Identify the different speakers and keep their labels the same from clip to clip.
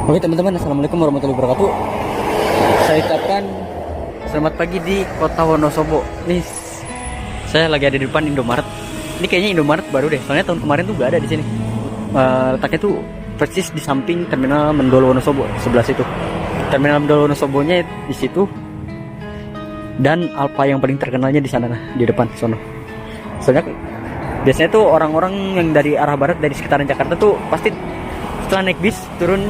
Speaker 1: Oke teman-teman, assalamualaikum warahmatullahi wabarakatuh. Saya ucapkan selamat pagi di kota Wonosobo. Nih, saya lagi ada di depan Indomaret. Ini kayaknya Indomaret baru deh, soalnya tahun kemarin tuh gak ada di sini. Letaknya tuh persis di samping Terminal Mendolo Wonosobo, sebelah situ. Terminal Mendolo Wonosobonya di situ. Dan Alfa yang paling terkenalnya di sana, di depan sono. Soalnya biasanya tuh orang-orang yang dari arah barat, dari sekitaran Jakarta tuh pasti setelah naik bis turun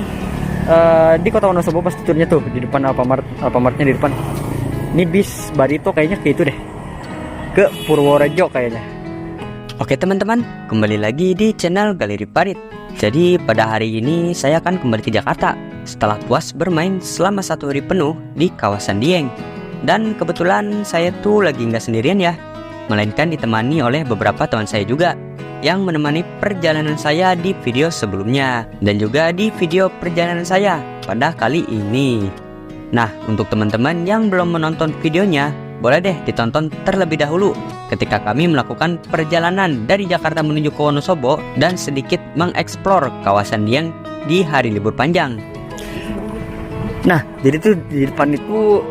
Speaker 1: di kota Wonosobo, pasti turunnya tuh di depan Alfamartnya di depan. Ini bis Barito kayaknya ke itu deh, ke Purworejo kayaknya.
Speaker 2: Oke teman-teman, kembali lagi di channel Galeri Parit. Jadi pada hari ini saya akan kembali ke Jakarta setelah puas bermain selama 1 hari penuh di kawasan Dieng. Dan kebetulan saya tuh lagi nggak sendirian ya, melainkan ditemani oleh beberapa teman saya juga yang menemani perjalanan saya di video sebelumnya dan juga di video perjalanan saya pada kali ini. Nah, untuk teman-teman yang belum menonton videonya, boleh deh ditonton terlebih dahulu ketika kami melakukan perjalanan dari Jakarta menuju ke Wonosobo dan sedikit mengeksplor kawasan Dieng di hari libur panjang.
Speaker 1: Nah, jadi tuh di depan itu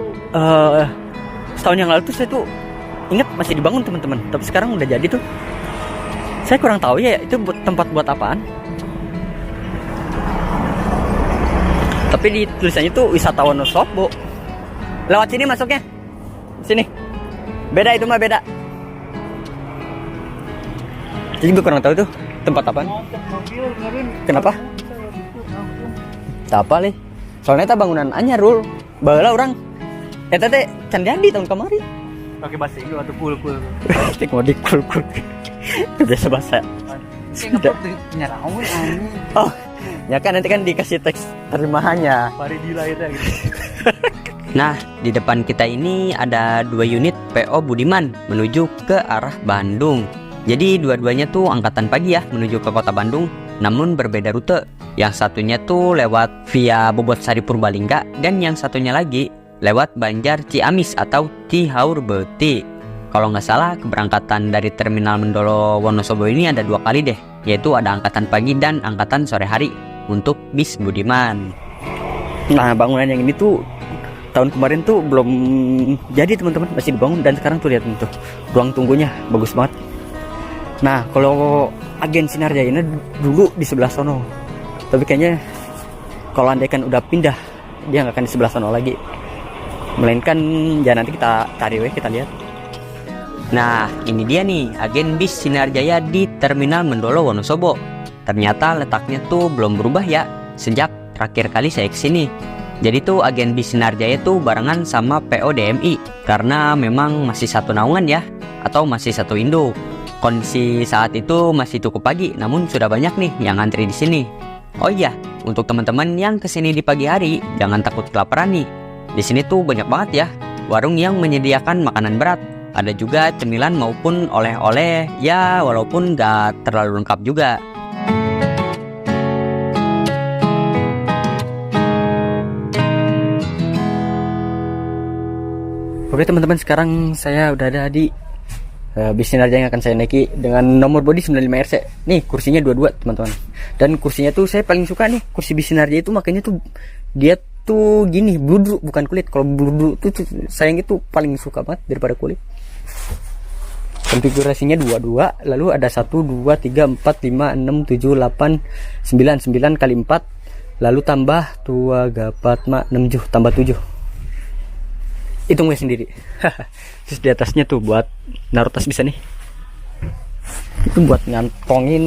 Speaker 1: setahun yang lalu tuh saya tuh ingat masih dibangun teman-teman, tapi sekarang udah jadi tuh. Saya kurang tahu ya itu tempat buat apaan. Tapi di tulisannya tuh wisata Wonosobo. Lewat sini masuknya. Sini. Beda itu mah beda. Jadi gue kurang tahu tuh tempat apaan. Kenapa? Tak apa leh. Soalnya itu bangunan anyar Rul. Baheula orang. Eta teh can jadi tahun kemarin.
Speaker 3: Pakai bahasa Inggris atau kul.
Speaker 1: Tik mau dikul. Biasa bahasa. Oh, ya kan nanti kan dikasih teks terjemahannya.
Speaker 3: Paridila itu gitu.
Speaker 2: Nah, di depan kita ini ada 2 unit PO Budiman menuju ke arah Bandung. Jadi dua-duanya tuh angkatan pagi ya menuju ke kota Bandung, namun berbeda rute. Yang satunya tuh lewat via Bobotsari Purbalingga dan yang satunya lagi lewat Banjar Ciamis atau Cihaur Beuti. Kalau nggak salah keberangkatan dari Terminal Mendolo Wonosobo ini ada 2 kali deh, yaitu ada angkatan pagi dan angkatan sore hari untuk bis Budiman.
Speaker 1: Nah, bangunan yang ini tuh tahun kemarin tuh belum jadi teman-teman, masih dibangun dan sekarang tuh lihat tuh ruang tunggunya bagus banget. Nah, kalau agen Sinar Jaya ini dulu di sebelah sono, tapi kayaknya kalau andaikan udah pindah dia nggak akan di sebelah sono lagi, melainkan ya nanti kita cari kita lihat.
Speaker 2: Nah, ini dia nih agen bis Sinar Jaya di Terminal Mendolo Wonosobo. Ternyata letaknya tuh belum berubah ya sejak terakhir kali saya kesini. Jadi tuh agen bis Sinar Jaya tuh barengan sama PO DMI karena memang masih satu naungan ya, atau masih satu induk. Kondisi saat itu masih cukup pagi, namun sudah banyak nih yang ngantri di sini. Oh iya, untuk teman-teman yang kesini di pagi hari jangan takut kelaparan nih. Di sini tuh banyak banget ya warung yang menyediakan makanan berat. Ada juga cemilan maupun oleh-oleh ya, walaupun gak terlalu lengkap juga.
Speaker 1: Oke teman-teman, sekarang saya udah ada di bis Sinar Jaya yang akan saya naiki dengan nomor bodi 95RC. Nih kursinya 22 teman-teman. Dan kursinya tuh saya paling suka nih, kursi bis Sinar Jaya itu makanya tuh dia tuh gini, bludru bukan kulit. Kalau bludru tuh sayang itu paling suka banget daripada kulit. Konfigurasinya 22, lalu ada 1, 2, 3, 4, 5, 6, 7, 8, 9 kali 4, lalu tambah 2, 4, 6, 7, tambah 7. Hitung gue sendiri. Terus di atasnya tuh buat naruh tas bisa nih. Itu buat ngantongin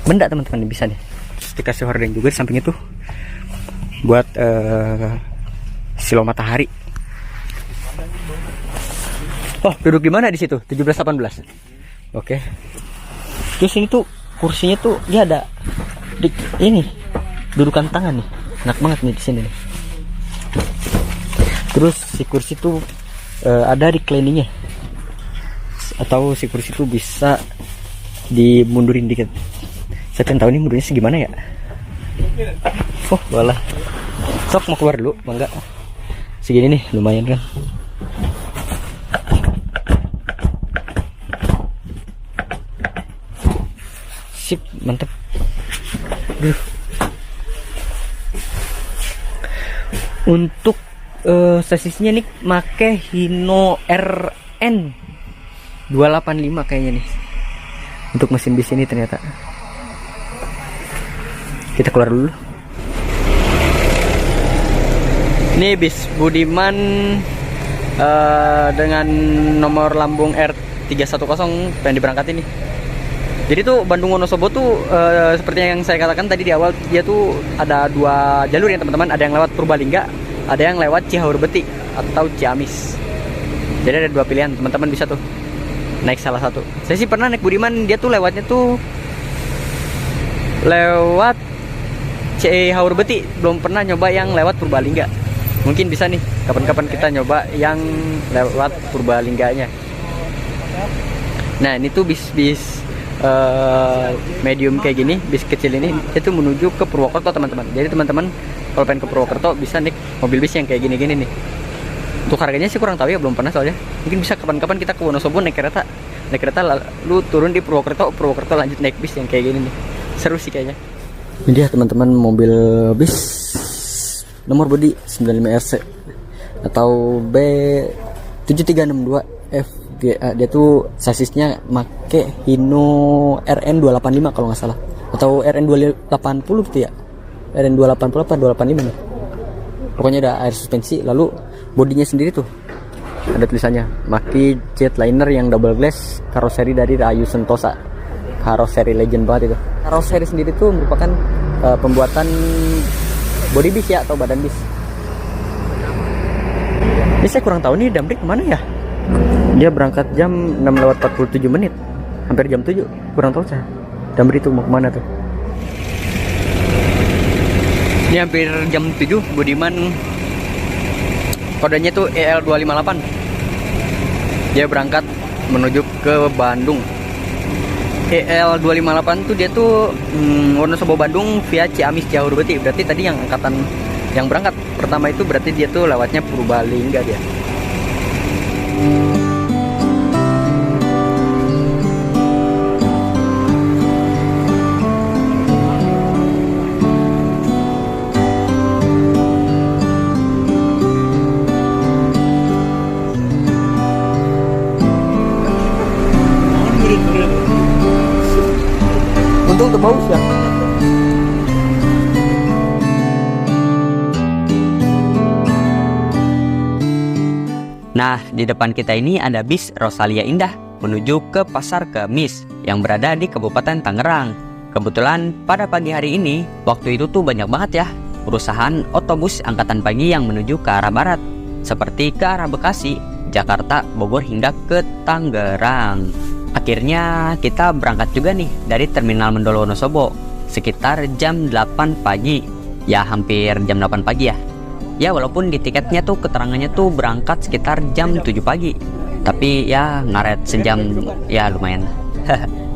Speaker 1: benda teman-teman, bisa nih. Terus dikasih hordeng juga di samping itu buat silo matahari. Oh, duduk di mana di situ? 17-18. Oke. Terus ini tuh kursinya tuh dia ada ini dudukan tangan nih. Enak banget nih di sini nih. Terus si kursi tuh ada recliningnya. Atau si kursi tuh bisa dimundurin dikit. Saya pengen tahu nih mundurnya segimana ya. Oh, walah. Sok mau keluar dulu, mangga. Segini nih, lumayan kan. Sip, mantep. Untuk sasisnya nih make Hino RN 285 kayaknya nih. Untuk mesin bis ini ternyata. Kita keluar dulu. Ini bis Budiman dengan nomor lambung R310 pengen diberangkatin nih. Jadi tuh Bandung Wonosobo tuh seperti yang saya katakan tadi di awal, dia tuh ada 2 jalur ya teman-teman. Ada yang lewat Purbalingga, ada yang lewat Cihaurbeti atau Ciamis. Jadi ada 2 pilihan, teman-teman bisa tuh naik salah satu. Saya sih pernah naik Budiman, dia tuh lewatnya tuh lewat Cihaurbeti, belum pernah nyoba yang lewat Purbalingga. Mungkin bisa nih kapan-kapan kita nyoba yang lewat Purbalingganya. Nah ini tuh bis medium kayak gini, bis kecil ini itu menuju ke Purwokerto teman-teman. Jadi teman-teman kalau pengen ke Purwokerto bisa naik mobil bis yang kayak gini-gini nih. Untuk harganya sih kurang tahu ya, belum pernah soalnya. Mungkin bisa kapan-kapan kita ke Wonosobo naik kereta lalu turun di Purwokerto lanjut naik bis yang kayak gini nih. Seru sih kayaknya. Ini dia teman-teman mobil bis nomor bodi 95RC atau B7362 FGA. Dia tuh sasisnya make Hino RN 285 kalau nggak salah, atau RN 280 gitu ya, RN 280 apa 285 nih. Pokoknya ada air suspensi. Lalu bodinya sendiri tuh ada tulisannya Maki Jetliner yang double glass, karoseri dari Ayu Sentosa, karoseri legend banget itu. Karoseri sendiri tuh merupakan pembuatan body bis ya, atau badan bis. Ini saya kurang tahu nih Damri kemana ya. Dia berangkat jam 6:47, hampir jam 7. Kurang tahu saya Damri tuh mau kemana tuh. Ini hampir jam 7. Budiman kodenya tuh EL258. Dia berangkat menuju ke Bandung. EL258 tuh dia tuh Wonosobo Bandung via Ciamis Cihaurbeti. Berarti tadi yang angkatan yang berangkat pertama itu berarti dia tuh lewatnya Purbalingga dia. Untung tuh bagus ya.
Speaker 2: Nah, di depan kita ini ada bis Rosalia Indah menuju ke Pasar Kemis yang berada di Kabupaten Tangerang. Kebetulan pada pagi hari ini, waktu itu tuh banyak banget ya perusahaan otobus angkatan pagi yang menuju ke arah barat, seperti ke arah Bekasi, Jakarta, Bogor hingga ke Tangerang. Akhirnya kita berangkat juga nih dari Terminal Mendolo Wonosobo sekitar jam 8 pagi. Ya hampir jam 8 pagi ya. Ya walaupun di tiketnya tuh keterangannya tuh berangkat sekitar jam 7 pagi. Tapi ya ngaret sejam, ya lumayan.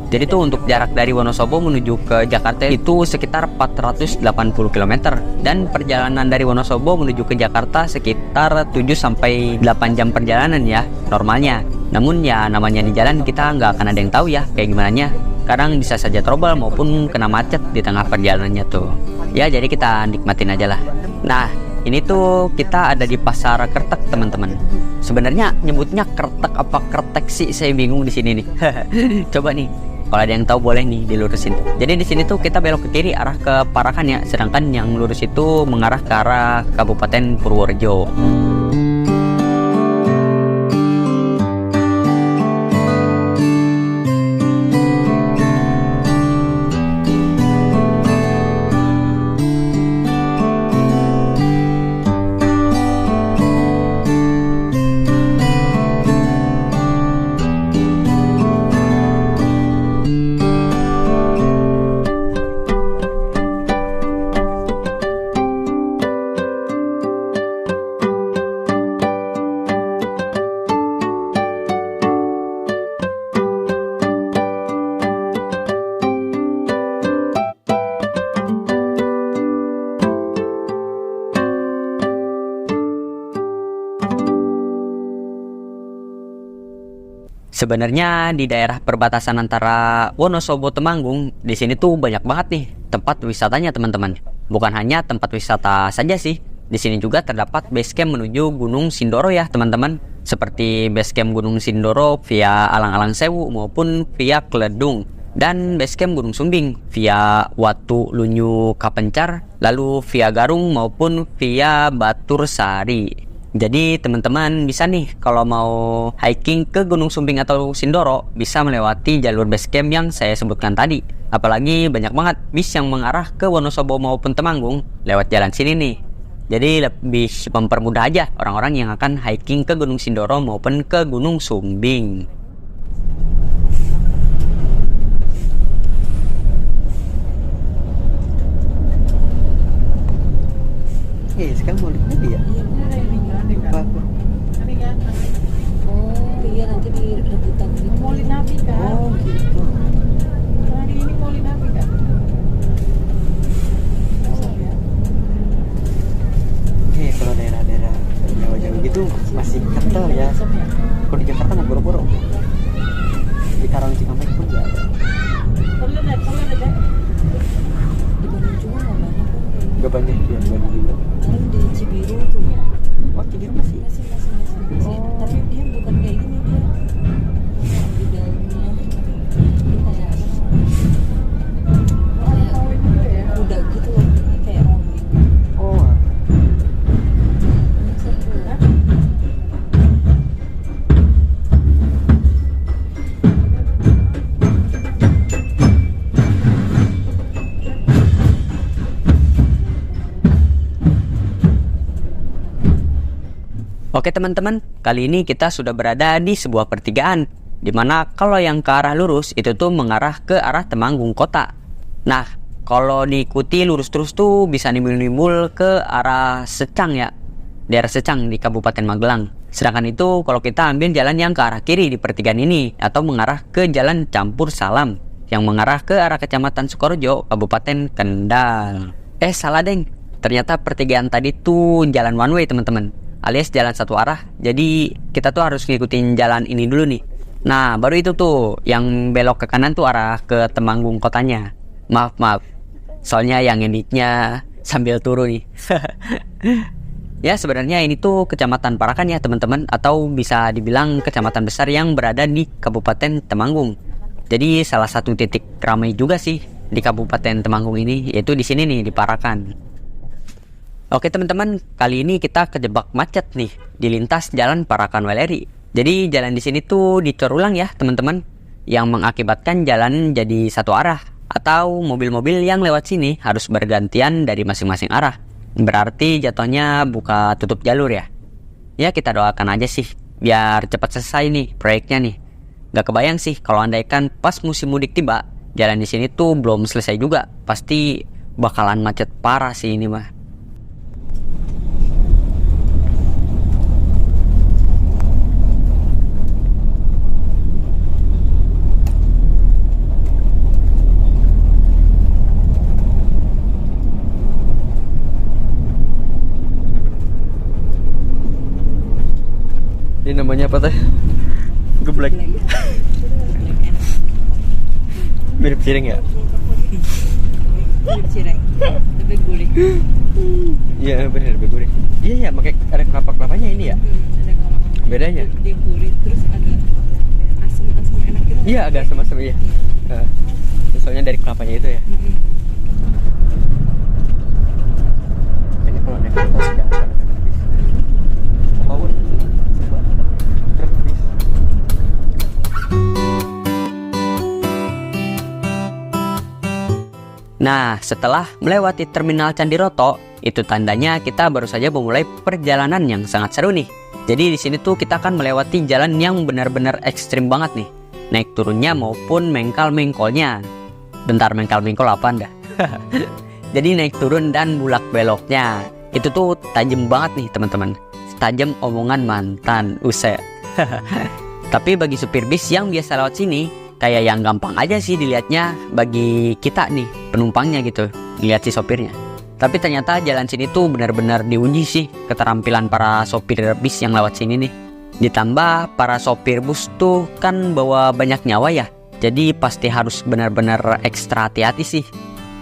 Speaker 2: Jadi tuh untuk jarak dari Wonosobo menuju ke Jakarta itu sekitar 480 km. Dan perjalanan dari Wonosobo menuju ke Jakarta sekitar 7-8 jam perjalanan ya normalnya. Namun ya namanya di jalan kita nggak akan ada yang tahu ya kayak gimana. Kadang bisa saja trouble maupun kena macet di tengah perjalanannya tuh. Ya jadi kita nikmatin aja lah. Nah ini tuh kita ada di Pasar Kertek teman-teman. Sebenarnya nyebutnya Kertek apa Kretek sih, saya bingung di sini nih. Coba nih kalau ada yang tahu boleh nih dilurusin. Jadi di sini tuh kita belok ke kiri arah ke Parakan ya, sedangkan yang lurus itu mengarah ke arah Kabupaten Purworejo. Sebenarnya di daerah perbatasan antara Wonosobo Temanggung, di sini tuh banyak banget nih tempat wisatanya teman-teman. Bukan hanya tempat wisata saja sih, Di sini juga terdapat base camp menuju Gunung Sindoro ya teman-teman. Seperti base camp Gunung Sindoro via Alang-Alang Sewu maupun via Kledung. Dan base camp Gunung Sumbing via Watu Lunyu Kapencar, lalu via Garung maupun via Batur Sari. Jadi teman-teman bisa nih kalau mau hiking ke Gunung Sumbing atau Sindoro bisa melewati jalur base camp yang saya sebutkan tadi. Apalagi banyak banget bis yang mengarah ke Wonosobo maupun Temanggung lewat jalan sini nih. Jadi lebih mempermudah aja orang-orang yang akan hiking ke Gunung Sindoro maupun ke Gunung Sumbing.
Speaker 1: Sekarang mau lihat ya? Lupa aku.
Speaker 4: Oh iya, nanti di rebutan gitu.
Speaker 5: Mau Linapi kan?
Speaker 1: Oh gitu.
Speaker 5: Hari ini mau Linapi kan? Oh ya.
Speaker 1: Kalau daerah-daerah Jawa-Jawa gitu masih kental ya. Kalau di Jakarta mau boro-boro. Di Karawang Cikampek pun nggak ada.
Speaker 5: Perlu deh.
Speaker 4: Di Bandung juga nggak banyak kan?
Speaker 1: Nggak banyak ya, Bandung juga.
Speaker 4: Paling di Cibiru tuh.
Speaker 1: Oh Cibiru masih.
Speaker 4: Masih. Tapi dia bukan kayak gini dia. Di dalamnya dia kayak
Speaker 5: Kawin dulu ya.
Speaker 4: kuda gitu loh, kayak rolling.
Speaker 1: Oh.
Speaker 4: Seru ya.
Speaker 2: Oke teman-teman, kali ini kita sudah berada di sebuah pertigaan, dimana kalau yang ke arah lurus itu tuh mengarah ke arah Temanggung kota. Nah, kalau diikuti lurus terus tuh bisa nimbul-nimbul ke arah Secang ya, daerah Secang di Kabupaten Magelang. Sedangkan itu kalau kita ambil jalan yang ke arah kiri di pertigaan ini, atau mengarah ke jalan Campur Salam, yang mengarah ke arah Kecamatan Sukorejo, Kabupaten Kendal. Salah deng, ternyata pertigaan tadi tuh jalan one way teman-teman, alias jalan satu arah. Jadi kita tuh harus ngikutin jalan ini dulu nih. Nah baru itu tuh yang belok ke kanan tuh arah ke Temanggung kotanya. Maaf, soalnya yang editnya sambil turun nih. Ya sebenarnya ini tuh Kecamatan Parakan ya teman-teman, atau bisa dibilang kecamatan besar yang berada di Kabupaten Temanggung. Jadi salah satu titik ramai juga sih di Kabupaten Temanggung ini, yaitu di sini nih di Parakan. Oke teman-teman, kali ini kita kejebak macet nih di lintas Jalan Parakan Weleri. Jadi jalan di sini tuh dicor ulang ya teman-teman, yang mengakibatkan jalan jadi satu arah, atau mobil-mobil yang lewat sini harus bergantian dari masing-masing arah. Berarti jatuhnya buka tutup jalur ya. Ya kita doakan aja sih biar cepat selesai nih proyeknya nih. Gak kebayang sih kalau andaikan pas musim mudik tiba, jalan di sini tuh belum selesai juga. Pasti bakalan macet parah sih ini mah.
Speaker 1: Ini namanya apa teh? Geblek. Mirip cireng ya?
Speaker 4: Mirip cireng, tapi gurih.
Speaker 1: Iya benar, lebih gurih. Iya pakai ada kelapa-kelapanya ini ya.
Speaker 4: Ada kelapa-kelapa.
Speaker 1: Bedanya?
Speaker 4: Dia gurih terus agak asam-asam enak gitu.
Speaker 1: Iya agak asam-asam iya. Soalnya dari kelapanya itu ya. Kayaknya kalau naik motor jangan sampai habis. Power. Truk bis.
Speaker 2: Nah, setelah melewati Terminal Candiroto, itu tandanya kita baru saja memulai perjalanan yang sangat seru nih. Jadi di sini tuh kita akan melewati jalan yang benar-benar ekstrim banget nih. Naik turunnya maupun mengkal-mengkolnya. Bentar, mengkal-mengkol apa anda? Jadi naik turun dan bulak beloknya itu tuh tajam banget nih teman-teman. Tajam omongan mantan, usai. Tapi bagi supir bis yang biasa lewat sini, kayak yang gampang aja sih dilihatnya bagi kita nih penumpangnya gitu, lihat si sopirnya. Tapi ternyata jalan sini tuh benar-benar diuji sih keterampilan para sopir bis yang lewat sini nih. Ditambah para sopir bus tuh kan bawa banyak nyawa ya, jadi pasti harus benar-benar ekstra hati-hati sih.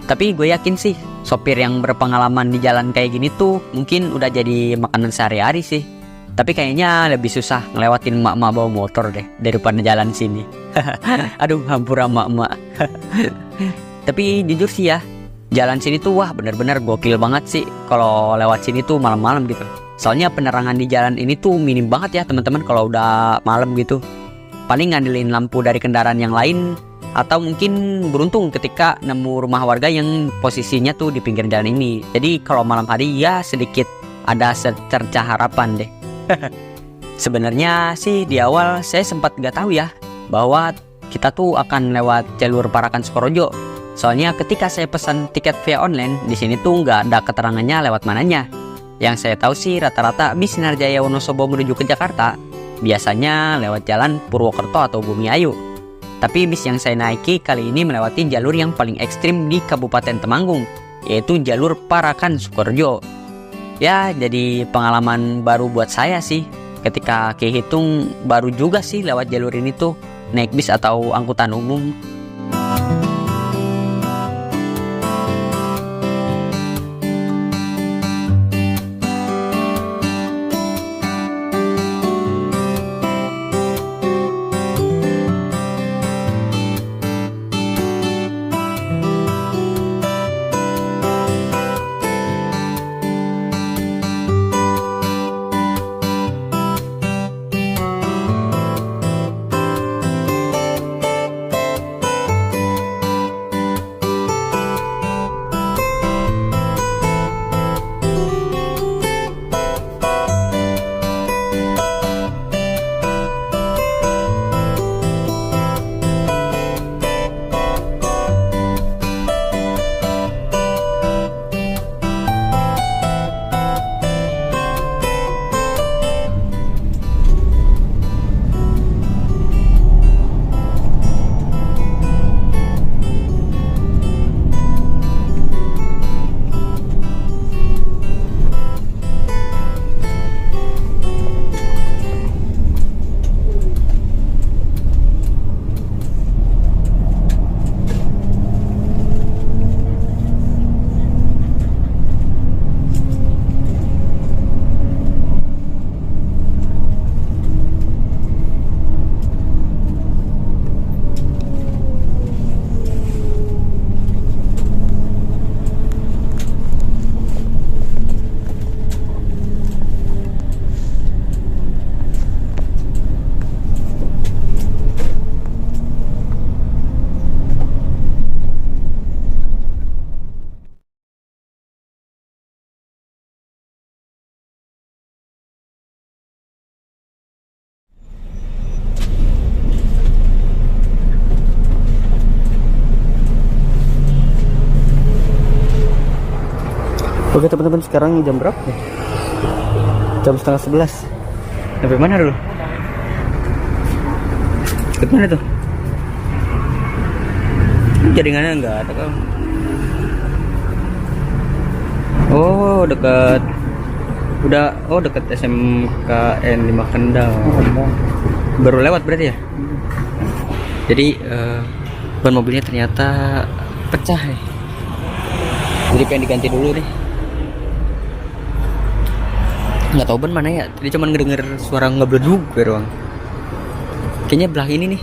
Speaker 2: Tapi gue yakin sih sopir yang berpengalaman di jalan kayak gini tuh mungkin udah jadi makanan sehari-hari sih. Tapi kayaknya lebih susah ngelewatin emak-emak bawa motor deh daripada jalan sini. Aduh, hampura emak-emak. Tapi jujur sih ya, jalan sini tuh wah bener-bener gokil banget sih kalau lewat sini tuh malam-malam gitu. Soalnya penerangan di jalan ini tuh minim banget ya teman-teman kalau udah malam gitu. Paling ngandelin lampu dari kendaraan yang lain, atau mungkin beruntung ketika nemu rumah warga yang posisinya tuh di pinggir jalan ini. Jadi kalau malam hari ya sedikit ada secerca harapan deh. Sebenarnya sih di awal saya sempat nggak tahu ya bahwa kita tuh akan lewat jalur Parakan Sukorojo. Soalnya ketika saya pesan tiket via online di sini tuh nggak ada keterangannya lewat mananya. Yang saya tahu sih rata-rata bis Sinarjaya Wonosobo menuju ke Jakarta biasanya lewat jalan Purwokerto atau Bumiayu. Tapi bis yang saya naiki kali ini melewati jalur yang paling ekstrim di Kabupaten Temanggung, yaitu jalur Parakan Sukorojo. Ya, jadi pengalaman baru buat saya sih. Ketika kehitung baru juga sih lewat jalur ini tuh, naik bis atau angkutan umum.
Speaker 1: Oke teman-teman, sekarang jam berapa nih? Jam 10:30. Sampai mana dulu? Ke mana tuh? Jaringannya nggak ada kan? Oh dekat. Dekat SMKN 5 Kendal. Baru lewat berarti ya? Jadi ban mobilnya ternyata pecah ya. Jadi pengen diganti dulu deh. Nggak tahu ban mana ya, tadi cuman ngedenger suara ngebleduk doang. Kayaknya belah ini nih,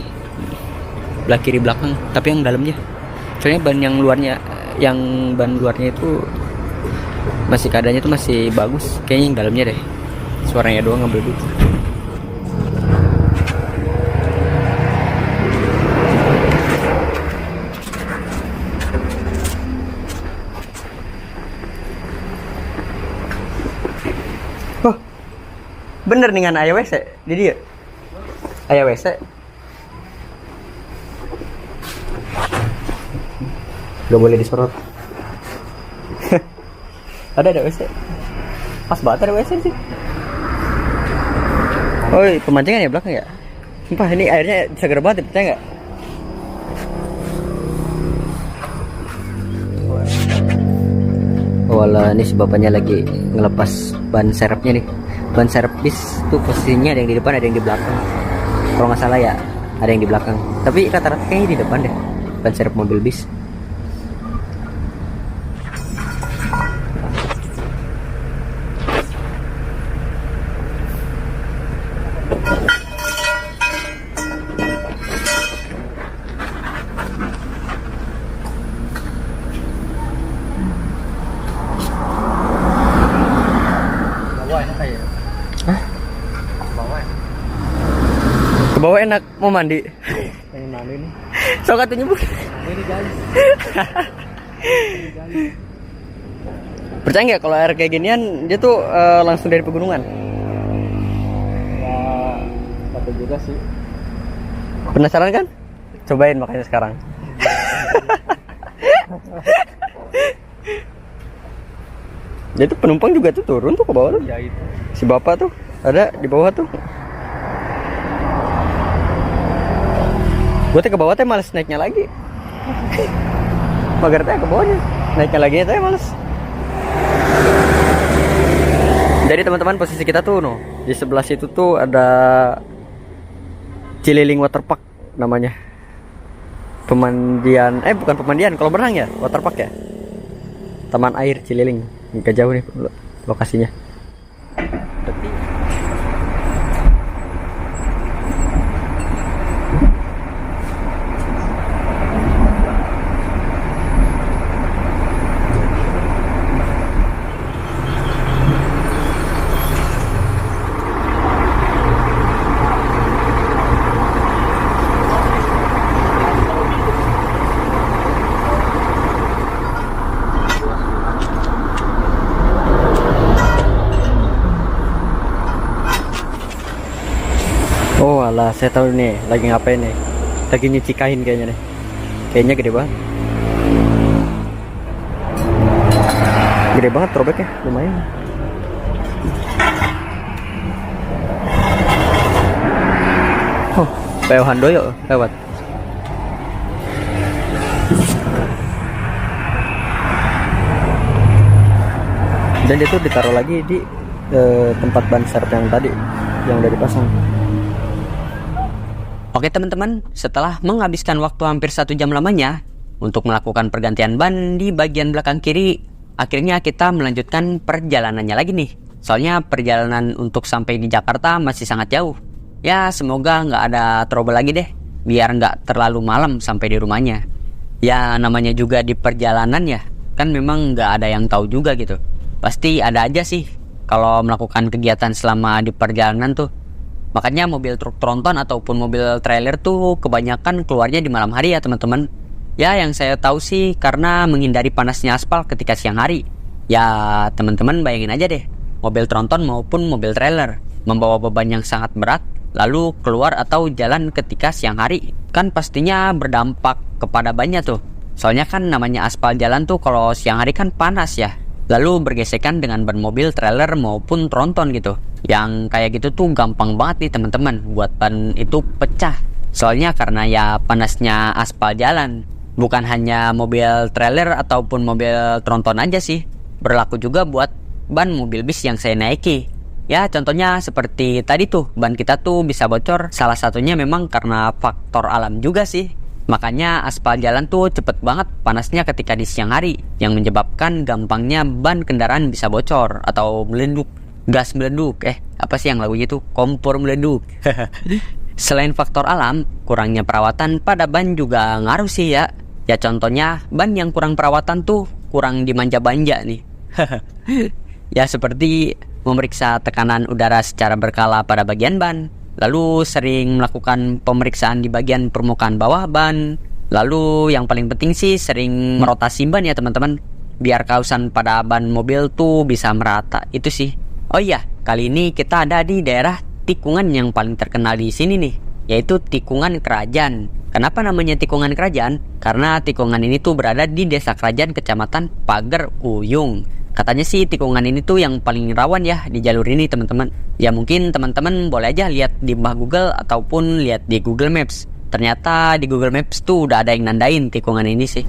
Speaker 1: belah kiri belakang, tapi yang dalamnya. Soalnya ban yang luarnya, ban luarnya itu masih keadaannya tuh masih bagus. Kayaknya yang dalamnya deh, suaranya doang ngebleduk. Oh, bener nih kan aya WC di dia. Aya WC. Gak boleh disorot. ada WC. Pas banget ada WC sih. Oh, pemancingan ya belakang ya. Sumpah ini airnya seger banget, percaya nggak? Walah, ini si bapaknya lagi ngelepas ban serepnya nih. Ban serep bis tuh posisinya ada yang di depan, ada yang di belakang. Kalau nggak salah ya ada yang di belakang. Tapi rata-rata kayaknya di depan deh, ban serep mobil bis. Ke bawah enak, mau mandi.
Speaker 3: Pengen mandi nih.
Speaker 1: So katanya bu.
Speaker 3: Ini guys.
Speaker 1: Percaya nggak kalau air kayak ginian dia tuh langsung dari pegunungan?
Speaker 3: Ya, satu juga sih.
Speaker 1: Penasaran kan? Cobain makanya sekarang. Jadi penumpang juga tuh turun tuh ke bawah tuh.
Speaker 3: Ya itu.
Speaker 1: Si bapak tuh ada di bawah tuh. Gue teh ke bawah teh males naiknya lagi. Mager teh ke bawahnya, naiknya lagi teh males. Jadi teman-teman posisi kita tuh di sebelah situ tuh ada Cililing Waterpark namanya. Pemandian, bukan pemandian, kalau berenang ya, waterpark ya. Taman air Cililing, nggak jauh nih lokasinya. Oh alah, saya tahu nih lagi ngapain nih. Lagi nyuci kain kayaknya nih. Kayaknya gede banget. Gede banget throwbacknya, lumayan. Oh, PO Handoyo lewat. Dan dia tuh ditaruh lagi di tempat ban serep yang tadi, yang udah dipasang.
Speaker 2: Oke teman-teman, setelah menghabiskan waktu hampir 1 jam lamanya untuk melakukan pergantian ban di bagian belakang kiri, akhirnya kita melanjutkan perjalanannya lagi nih. Soalnya perjalanan untuk sampai di Jakarta masih sangat jauh. Ya semoga nggak ada trouble lagi deh, biar nggak terlalu malam sampai di rumahnya. Ya namanya juga di perjalanan ya, kan memang nggak ada yang tahu juga gitu. Pasti ada aja sih kalau melakukan kegiatan selama di perjalanan tuh. Makanya mobil truk tronton ataupun mobil trailer tuh kebanyakan keluarnya di malam hari ya teman-teman. Ya yang saya tahu sih karena menghindari panasnya aspal ketika siang hari. Ya teman-teman bayangin aja deh, mobil tronton maupun mobil trailer membawa beban yang sangat berat lalu keluar atau jalan ketika siang hari, kan pastinya berdampak kepada bannya tuh. Soalnya kan namanya aspal jalan tuh kalau siang hari kan panas ya, lalu bergesekan dengan ban mobil trailer maupun tronton gitu. Yang kayak gitu tuh gampang banget nih teman-teman buat ban itu pecah. Soalnya karena ya panasnya aspal jalan. Bukan hanya mobil trailer ataupun mobil tronton aja sih, berlaku juga buat ban mobil bis yang saya naiki. Ya contohnya seperti tadi tuh, ban kita tuh bisa bocor. Salah satunya memang karena faktor alam juga sih. Makanya aspal jalan tuh cepet banget panasnya ketika di siang hari, yang menyebabkan gampangnya ban kendaraan bisa bocor atau meleduk. Gas meleduk, apa sih yang lagunya tuh? Kompor meleduk. Selain faktor alam, kurangnya perawatan pada ban juga ngaruh sih ya. Ya contohnya ban yang kurang perawatan tuh kurang dimanja-banja nih. Ya seperti memeriksa tekanan udara secara berkala pada bagian ban, lalu sering melakukan pemeriksaan di bagian permukaan bawah ban, lalu yang paling penting sih sering merotasi ban ya teman-teman, biar kausan pada ban mobil tuh bisa merata, itu sih. Oh iya, kali ini kita ada di daerah tikungan yang paling terkenal di sini nih, yaitu Tikungan Kerajaan. Kenapa namanya Tikungan Kerajaan? Karena tikungan ini tuh berada di Desa Kerajaan, Kecamatan Pager Uyung. Katanya sih tikungan ini tuh yang paling rawan ya di jalur ini teman-teman. Ya mungkin teman-teman boleh aja lihat di Google ataupun lihat di Google Maps. Ternyata di Google Maps tuh udah ada yang nandain tikungan ini sih.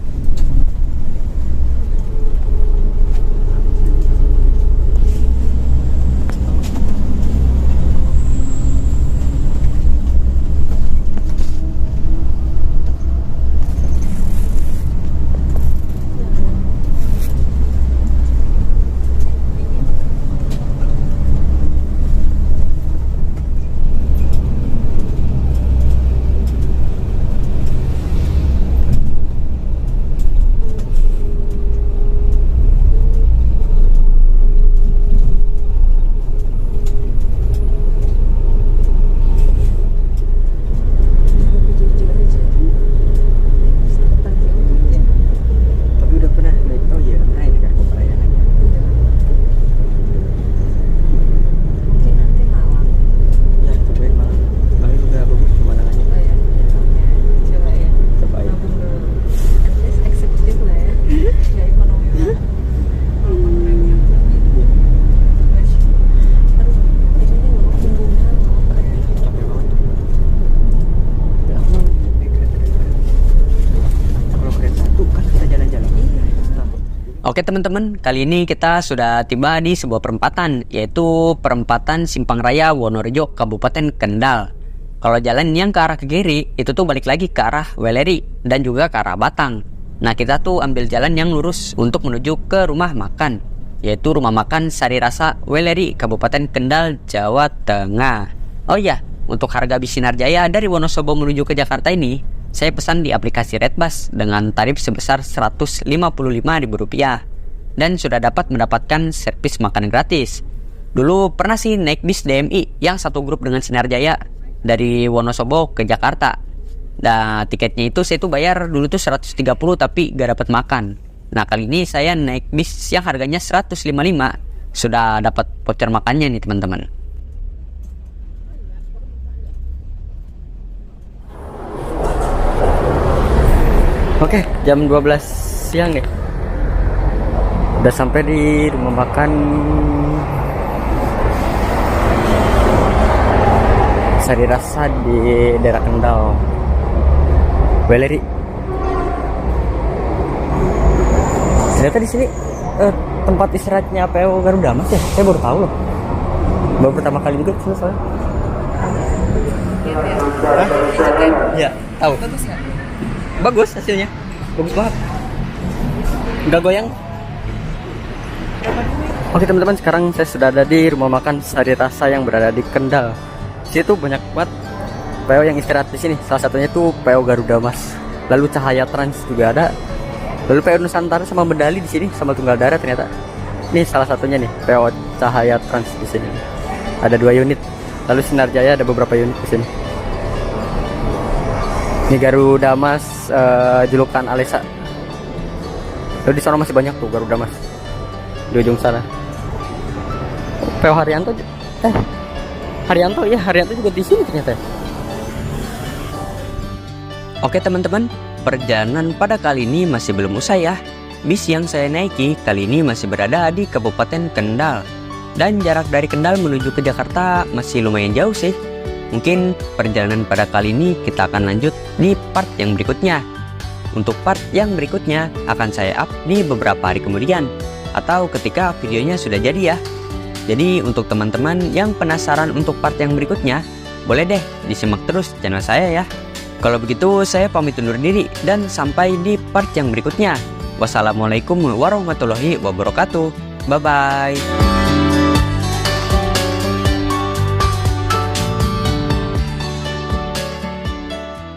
Speaker 2: Oke teman-teman, kali ini kita sudah tiba di sebuah perempatan, yaitu perempatan Simpang Raya Wonorejo, Kabupaten Kendal. Kalau jalan yang ke arah ke kiri, itu tuh balik lagi ke arah Weleri dan juga ke arah Batang. Nah, kita tuh ambil jalan yang lurus untuk menuju ke rumah makan, yaitu rumah makan Sari Rasa Weleri, Kabupaten Kendal, Jawa Tengah. Oh iya, untuk harga bis Sinarjaya dari Wonosobo menuju ke Jakarta ini, saya pesan di aplikasi Redbus dengan tarif sebesar Rp155.000 dan sudah dapat mendapatkan servis makanan gratis. Dulu pernah sih naik bis DMI yang satu grup dengan Sinarjaya dari Wonosobo ke Jakarta. Nah, tiketnya itu saya tuh bayar dulu tuh 130 tapi gak dapat makan. Nah, kali ini saya naik bis yang harganya 155, sudah dapat voucher makannya nih teman-teman.
Speaker 1: Oke, jam 12 siang nih. Udah sampai di rumah makan Sari Rasa di daerah Kendal, Weleri. Ternyata di sini tempat istirahatnya PO Garuda Mas ya. Saya baru tahu loh. Baru pertama kali juga kesini soalnya. Ya, tahu.
Speaker 4: Bagus nggak?
Speaker 1: Bagus hasilnya, bagus banget, nggak goyang. Oke teman-teman, sekarang saya sudah ada di rumah makan Sari Rasa yang berada di Kendal. Di situ banyak banget PO yang istirahat di sini. Salah satunya itu PO Garuda Mas, lalu Cahaya Trans juga ada, lalu PO Nusantara sama Medali di sini sama Tunggal Darat ternyata. Ini salah satunya nih PO Cahaya Trans di sini. Ada 2 unit, lalu Sinarjaya ada beberapa unit di sini. Ini Garuda Mas, julukan Alesa. Lalu di sana masih banyak tuh Garuda Mas di ujung sana. PO Haryanto, Haryanto juga di sini ternyata.
Speaker 2: Oke teman-teman, perjalanan pada kali ini masih belum usai ya. Bis yang saya naiki kali ini masih berada di Kabupaten Kendal, dan jarak dari Kendal menuju ke Jakarta masih lumayan jauh sih. Mungkin perjalanan pada kali ini kita akan lanjut di part yang berikutnya. Untuk part yang berikutnya akan saya up di beberapa hari kemudian, atau ketika videonya sudah jadi ya. Jadi untuk teman-teman yang penasaran untuk part yang berikutnya, boleh deh disimak terus channel saya ya. Kalau begitu saya pamit undur diri dan sampai di part yang berikutnya. Wassalamualaikum warahmatullahi wabarakatuh. Bye bye.